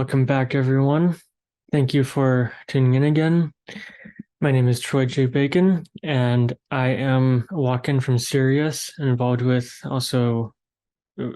Welcome back, everyone. Thank you for tuning in again. My name is Troy J. Bacon, and I am a walk-in from Sirius and involved with also uh,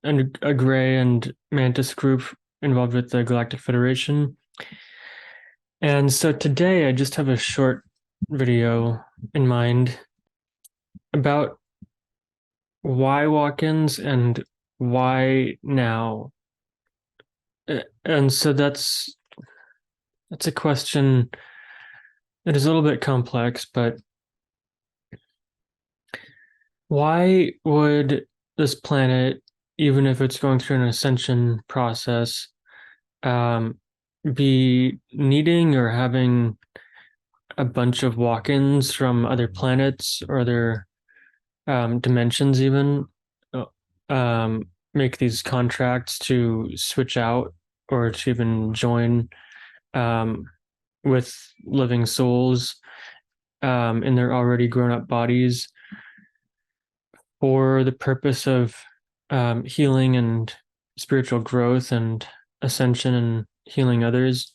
a Gray and Mantis group involved with the Galactic Federation. And so today I just have a short video in mind about why walk-ins and why now. And so that's a question that is a little bit complex, but why would this planet, even if it's going through an ascension process, um, be needing or having a bunch of walk-ins from other planets or other dimensions, even uh, make these contracts to switch out or to even join um, with living souls in their already grown-up bodies for the purpose of healing and spiritual growth and ascension and healing others.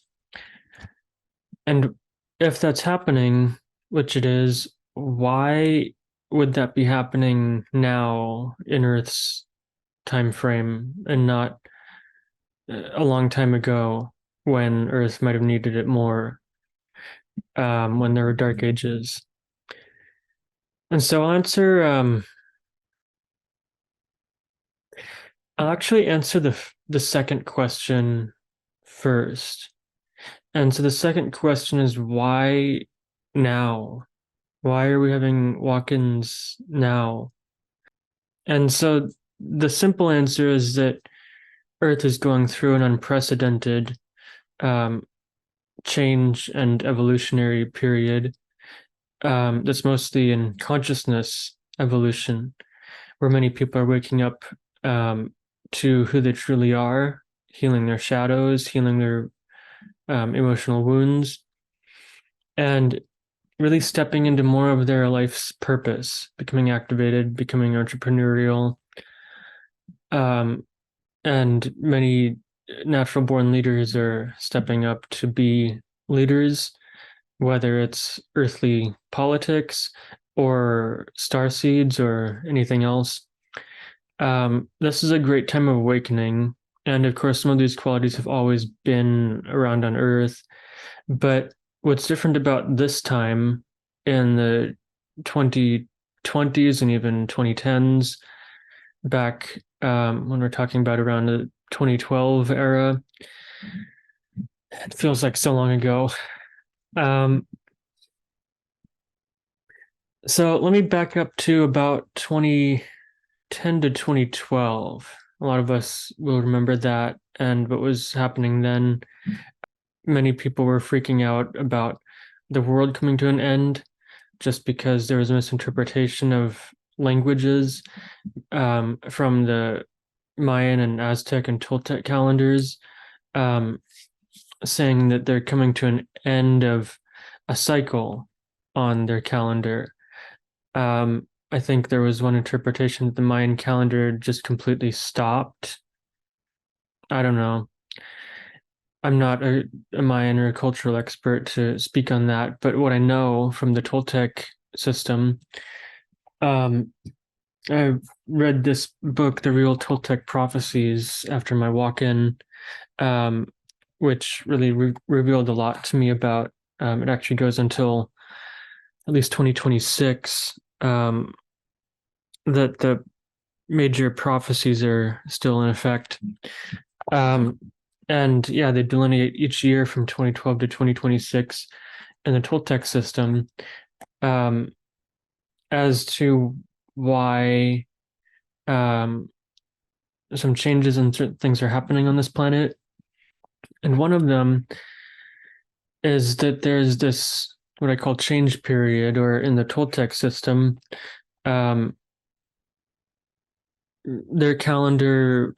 And if that's happening, which it is, why would that be happening now in Earth's time frame and not a long time ago when Earth might have needed it more, when there were dark ages? And so I'll actually answer the second question first. And so the second question is why now? Why are we having walk-ins now? And so the simple answer is that Earth is going through an unprecedented um, change and evolutionary period that's mostly in consciousness evolution, where many people are waking up to who they truly are, healing their shadows, healing their emotional wounds, and really stepping into more of their life's purpose, becoming activated, becoming entrepreneurial. And many natural born leaders are stepping up to be leaders, whether it's earthly politics or star seeds or anything else. This is a great time of awakening. And of course, some of these qualities have always been around on Earth. But what's different about this time in the 2020s and even 2010s, back when we're talking about around the 2012 era, it feels like so long ago. Um, so let me back up to about 2010 to 2012. A lot of us will remember that and what was happening then. Many people were freaking out about the world coming to an end just because there was a misinterpretation of languages from the Mayan and Aztec and Toltec calendars, um, saying that they're coming to an end of a cycle on their calendar. I think there was one interpretation that the Mayan calendar just completely stopped. I don't know. I'm not a Mayan or a cultural expert to speak on that, but what I know from the Toltec system, um, I read this book, The Real Toltec Prophecies, after my walk-in, um, which really revealed a lot to me about. It actually goes until at least 2026, that the major prophecies are still in effect. Um, and yeah, they delineate each year from 2012 to 2026 in the Toltec system, um, as to why some changes and certain things are happening on this planet. And one of them is that there's this, what I call change period, or in the Toltec system, um, their calendar,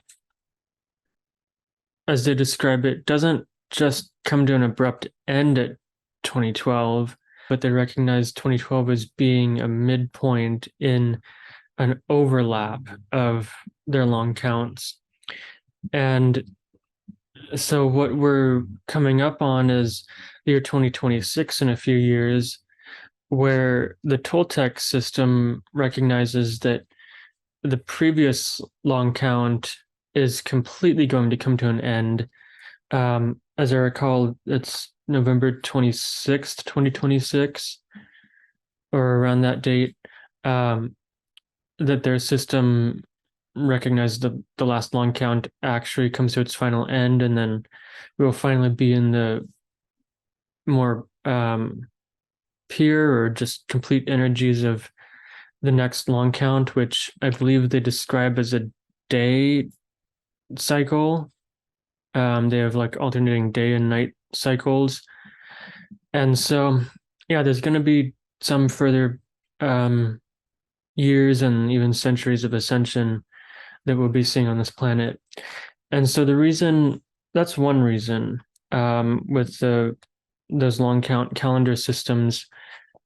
as they describe it, doesn't just come to an abrupt end at 2012, but they recognize 2012 as being a midpoint in an overlap of their long counts. And So what we're coming up on is the year 2026 in a few years, where the Toltec system recognizes that the previous long count is completely going to come to an end. As I recall, it's November 26th, 2026, or around that date, um, that their system recognizes the last long count actually comes to its final end, and then we'll finally be in the more pure or just complete energies of the next long count, which I believe they describe as a day cycle. They have like alternating day and night cycles. And so, yeah, there's going to be some further um, years and even centuries of ascension that we'll be seeing on this planet. And so the reason, that's one reason, with those long count calendar systems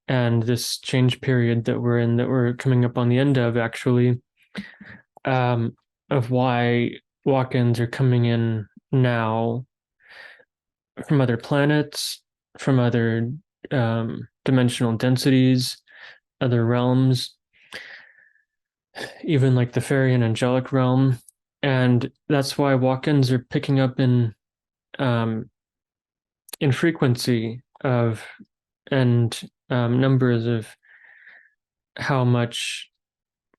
and this change period that we're in, that we're coming up on the end of, actually, of why walk-ins are coming in now from other planets, from other dimensional densities, other realms, even like the fairy and angelic realm. And that's why walk-ins are picking up um, in frequency of and numbers of how much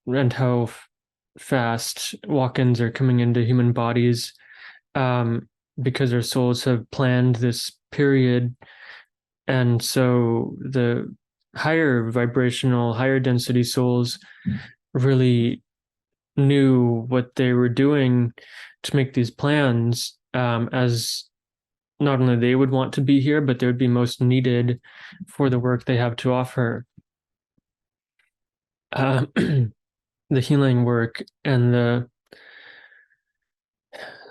and how fast walk-ins are coming into human bodies, because our souls have planned this period. And so the higher vibrational, higher density souls really knew what they were doing to make these plans, as not only they would want to be here, but they would be most needed for the work they have to offer. The healing work and the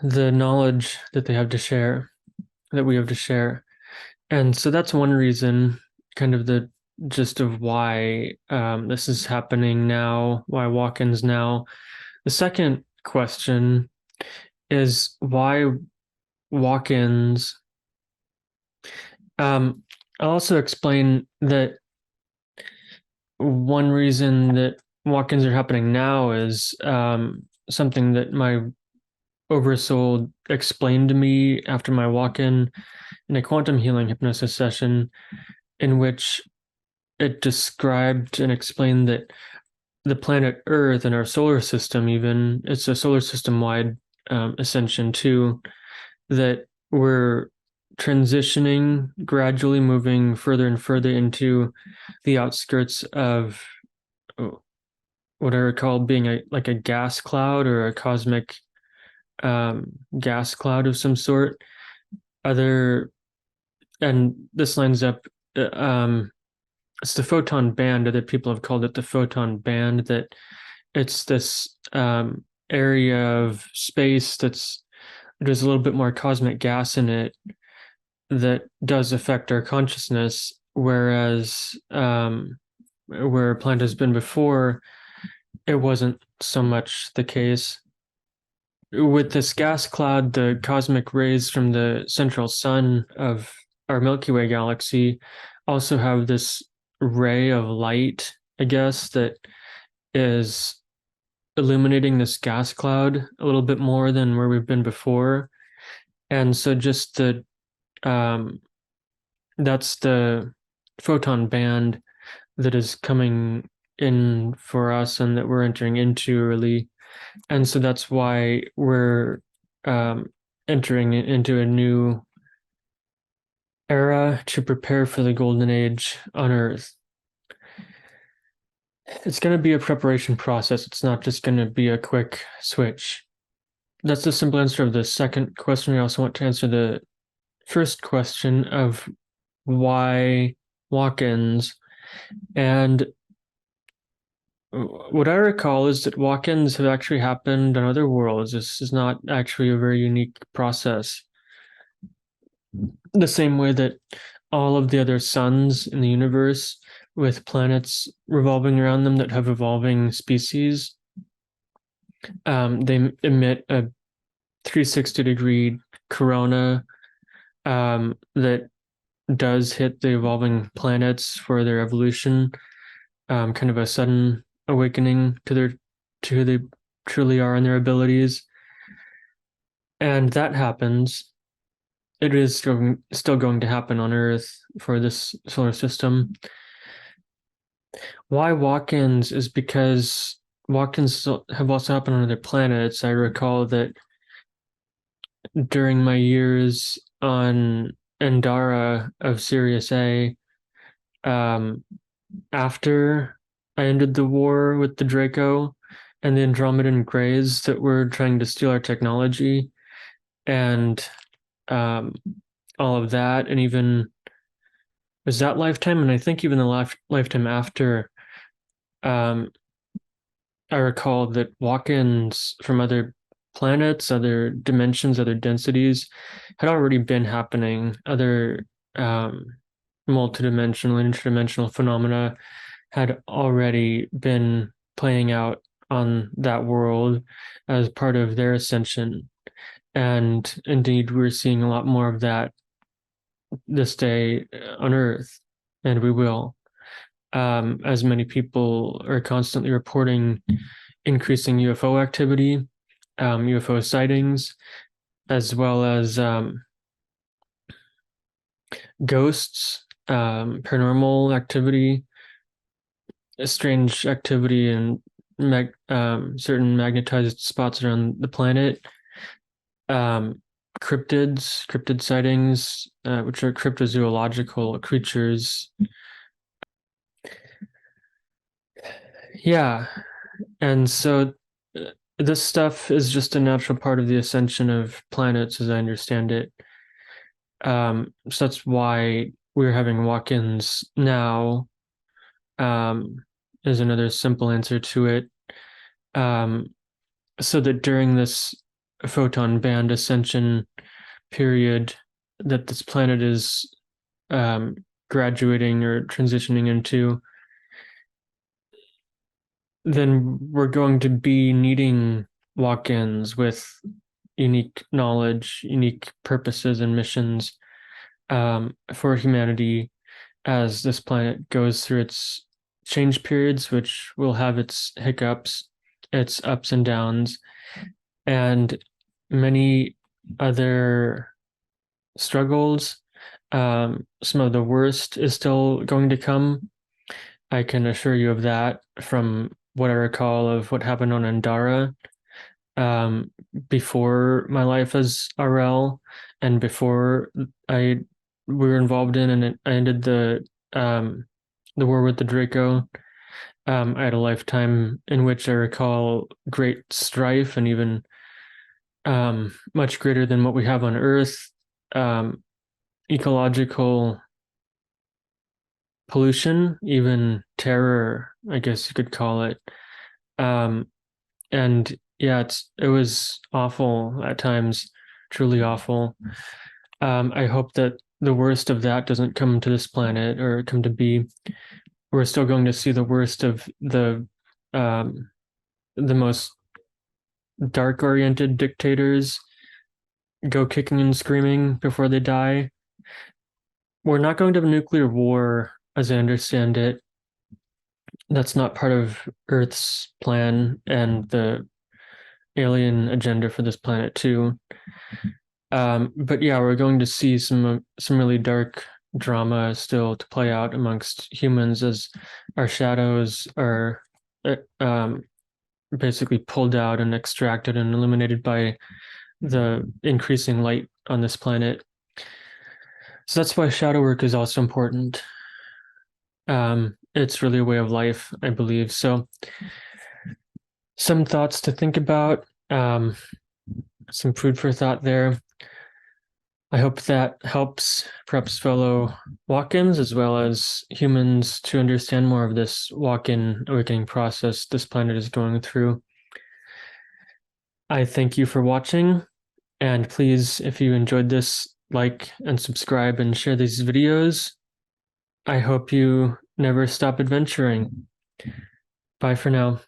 knowledge that they have to share, that we have to share. And so that's one reason, kind of the gist of why this is happening now, why walk-ins now. The second question is why walk-ins. I'll also explain that one reason that walk-ins are happening now is something that my oversoul explained to me after my walk-in a quantum healing hypnosis session, in which it described and explained that the planet Earth and our solar system, even, it's a solar system wide ascension too, that we're transitioning, gradually moving further and further into the outskirts of what I recall being like a gas cloud or a cosmic gas cloud of some sort. Other, and this lines up, it's the photon band. Other people have called it the photon band, that it's this area of space there's a little bit more cosmic gas in it that does affect our consciousness, whereas where a planet has been before, it wasn't so much the case. With this gas cloud, the cosmic rays from the central sun of our Milky Way galaxy also have this ray of light, I guess, that is illuminating this gas cloud a little bit more than where we've been before. And so just that's the photon band that is coming in for us and that we're entering into early. And so that's why we're entering into a new era to prepare for the golden age on Earth. It's going to be a preparation process. It's not just going to be a quick switch. That's the simple answer of the second question. I also want to answer the first question of why walk-ins. And what I recall is that walk-ins have actually happened on other worlds. This is not actually a very unique process. The same way that all of the other suns in the universe, with planets revolving around them that have evolving species, they emit a 360-degree corona that does hit the evolving planets for their evolution, kind of a sudden awakening to who they truly are and their abilities. And that happens. It is still going to happen on Earth for this solar system. Why walk-ins is because walk-ins have also happened on other planets. I recall that during my years on Endara of Sirius A, um, after I ended the war with the Draco and the Andromedan Greys that were trying to steal our technology, and um, all of that, and even was that lifetime, and I think even the lifetime after, um, I recall that walk-ins from other planets, other dimensions, other densities had already been happening. Other multidimensional, interdimensional phenomena had already been playing out on that world as part of their ascension. And indeed, we're seeing a lot more of that this day on Earth, and we will. As many people are constantly reporting increasing UFO activity, UFO sightings, as well as ghosts, paranormal activity, strange activity in certain magnetized spots around the planet, cryptid sightings, which are cryptozoological creatures. Yeah, and so this stuff is just a natural part of the ascension of planets, as I understand it. So that's why we're having walk-ins now. Is another simple answer to it. Um, so that during this photon band ascension period that this planet is graduating or transitioning into, then we're going to be needing walk-ins with unique knowledge, unique purposes and missions for humanity as this planet goes through its change periods, which will have its hiccups, its ups and downs, and many other struggles. Some of the worst is still going to come. I can assure you of that from what I recall of what happened on Andara before my life as RL and before I we were involved in and I ended the war with the Draco. I had a lifetime in which I recall great strife and even much greater than what we have on Earth. Ecological pollution, even terror, I guess you could call it. Um, and yeah, it was awful at times, truly awful. I hope that the worst of that doesn't come to this planet or come to be. We're still going to see the worst of the most dark-oriented dictators go kicking and screaming before they die. We're not going to have a nuclear war, as I understand it. That's not part of Earth's plan and the alien agenda for this planet too. But yeah, we're going to see some really dark drama still to play out amongst humans as our shadows are basically pulled out and extracted and eliminated by the increasing light on this planet. So that's why shadow work is also important. It's really a way of life, I believe. So some thoughts to think about, some food for thought there. I hope that helps perhaps fellow walk-ins as well as humans to understand more of this walk-in awakening process this planet is going through. I thank you for watching, and please, if you enjoyed this, like and subscribe and share these videos. I hope you never stop adventuring. Bye for now.